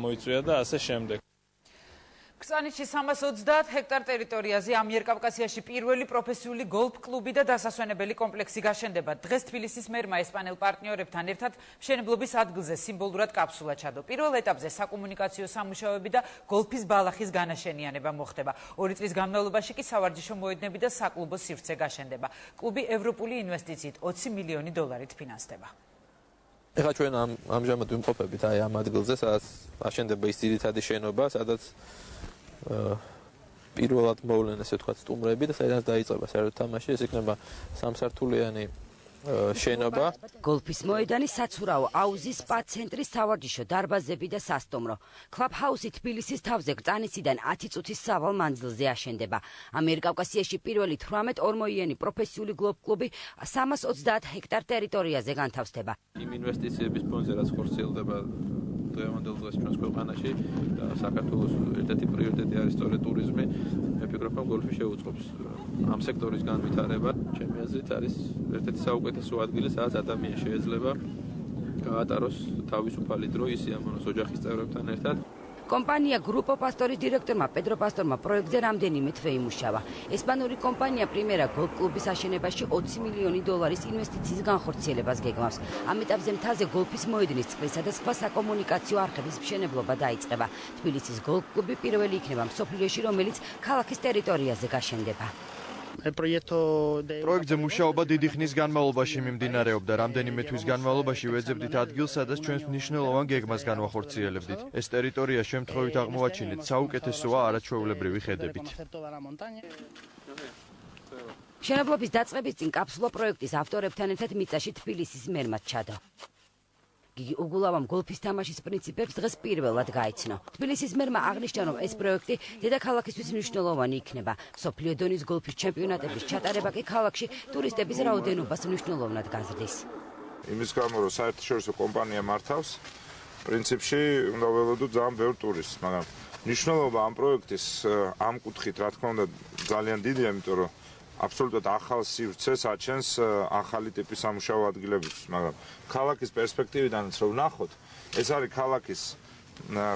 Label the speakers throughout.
Speaker 1: გამოიწვია და ასე შემდეგ.
Speaker 2: ქსანეთში 330 ჰექტარ ტერიტორიაზე ამიერკავკასიაში პირველი პროფესიული გოლფ კლუბი და დასასვენებელი კომპლექსი გაშენდება. დღეს თბილისის მერმა ესპანელ პარტნიორებთან ერთად მშენებლობის ადგილზე სიმბოლურად კაფსულა ჩადო. პირველ ეტაპზე საკომუნიკაციო სამუშაოები და გოლფის ბალახის განაშენიანება მოხდება. 2 წლის განმავლობაში კი სავარჯიშო მოედნები და საკლუბო სივრცე გაშენდება. კლუბი ევროპული ინვესტიციით 20 მილიონი დოლარით ფინანსდება.
Speaker 3: ეხლა ჩვენ ამჟამად ვიმყოფებით ამ ადგილზე, სადაც აშენდება ის ძირითადი შენობა, სადაც პირველად მოვლენ ესე ვთქვათ სტუმრები და საიდანაც დაიწყება საერთოდ თამაში, ეს იქნება სამსართულიანი შენობა.
Speaker 4: გოლფის მოედანი, საცურაო აუზის სპა ცენტრი, სავარჯიშო დარბაზები და სასტუმრო. კლაბჰაუსი თბილისის თავზე კრწანისიდან 10 წუთის სავალ მანძილზე აშენდება. ამიერკავკასიაში პირველი 18 ორმოიანი პროფესიული გოლფ კლუბი 330 ჰექტარ ტერიტორიაზე განთავსდება.
Speaker 3: იმ ინვესტიციების ფონზე რაც ხორციელდება დღევანდელ დღეს ჩვენს ქვეყანაში და საქართველოს ერთ-ერთი პრიორიტეტი არის სწორედ ტურიზმი. მე ვფიქრობ, რომ გოლფი შეუწყობს ამ სექტორის განვითარება. ჩემი აზრით არის ერთ-ერთი საუკეთესო ადგილი, სადაც ადამიანი შეიძლება გაატაროს თავისუფალი დრო ისიამოვნოს ოჯახის წევრებთან ერთად.
Speaker 4: კომპანია გრუპო პასტორის დირექტორმა პედრო პასტორმა პროექტზე რამდენიმე თვე იმუშავა. ესპანური კომპანია პრიმერა გოლფ კლუბის აშენებაში 20 მილიონი დოლარის ინვესტიციის განხორციელებას გეგმავს. ამ ეტაპზე მთაზე გოლფის მოედნის წყლისა და სხვა საკომუნიკაციო არხების მშენებლობა დაიწყება. თბილისის გოლფ კლუბი პირველი იქნება მსოფლიოში, რომელიც ქალაქის ტერიტორიაზე გაშენდება.
Speaker 5: პროექტზე მუშაობა დიდი ხნის განმავლობაში მიმდინარეობდა. რამდენიმე თვის განმავლობაში ვეძებდით ადგილს, სადაც ჩვენს მნიშვნელოვან გეგმას განვახორციელებდით. ეს ტერიტორია შემთხვევით აღმოვაჩინეთ საუკეთესოა არაჩვეულებრივი ხედებით.
Speaker 4: მშენებლობის დაწყების წინ კაფსულა პროექტის ავტორებთან ერთად მიწაში თბილისის მერმა ჩადო. გიგი უგულავამ გოლფის თამაშის პრინციპებს დღეს პირველად გაიცნო. თბილისის მერმა აღნიშნა, რომ ეს პროექტი დედაქალაქისთვის მნიშვნელოვანი იქნება. მსოფლიო დონის გოლფის ჩემპიონატების ჩატარება კი ქალაქში ტურისტების რაოდენობას მნიშვნელოვნად გაზრდის.
Speaker 6: იმის გამო, რომ საერთაშორისო კომპანია მართავს, პრინციპში უნდა ველოდოთ ძალიან ბევრ ტურისტს, მაგრამ მნიშვნელობა ამ პროექტის ამ კუთხით, რა თქმა უნდა, ძალიან დიდია, იმიტომ რომ აბსოლუტურად ახალ სივრცეს აჩენს ახალი ტიპის სამუშაო ადგილებისთვის, მაგრამ ქალაქის პერსპექტივიდანაც რო ვნახოთ, ეს არის ქალაქის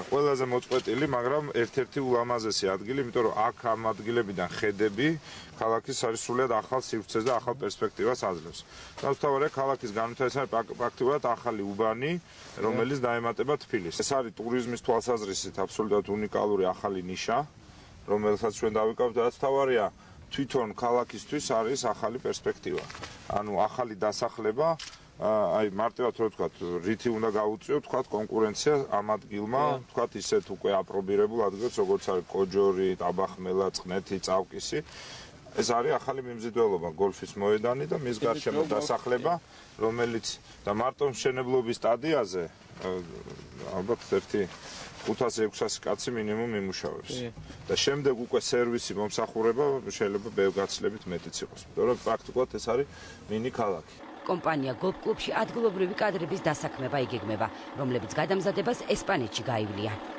Speaker 6: ყველაზე მოწყვეტილი, მაგრამ ერთ-ერთი ულამაზესი ადგილი, იმიტომ რომ აქ ამ ადგილებიდან ხედები ქალაქის არის სრულიად ახალ სივრცეს და ახალ პერსპექტივას აძლევს. თავისთავადია ქალაქის განვითარება პრაქტიკულად ახალი უბანი, რომელიც დაემატება თბილისს. ეს არის ტურიზმის თვალსაზრისით აბსოლუტურად უნიკალური ახალი ნიშა, რომელსაც ჩვენ დავიკავებთ, რაც თავარია თვითონ ქალაქისთვის არის ახალი პერსპექტივა. ანუ ახალი დასახლება, აი მარტივად რო ვთქვათ, რითი უნდა გაუწიოთ, ვთქვათ, კონკურენცია ამ ადგილმა, ვთქვათ, ისეთ უკვე აპრობირებულ ადგილებს, როგორც არის კოჯორი, ტაბახმელა, წყნეთი, წავკისი. ეს არის ახალი მიმზიდველობა, გოლფის მოედანი და მის გარშემო დასახლება, რომელიც და მარტო მშენებლობის სტადიაზე ალბათ 500-600 კაცი მინიმუმ იმუშავებს. და შემდეგ უკვე სერვისი მომსახურება შეიძლება ბევრ გაცილებით მეტიც იყოს. იმიტომ რომ პრაქტიკულად ეს არის მინი ქალაქი.
Speaker 4: კომპანია გოლფ კლუბში ადგილობრივი კადრების დასაქმება იგეგმება, რომლებიც გადამზადებას ესპანეთში გაივლიან.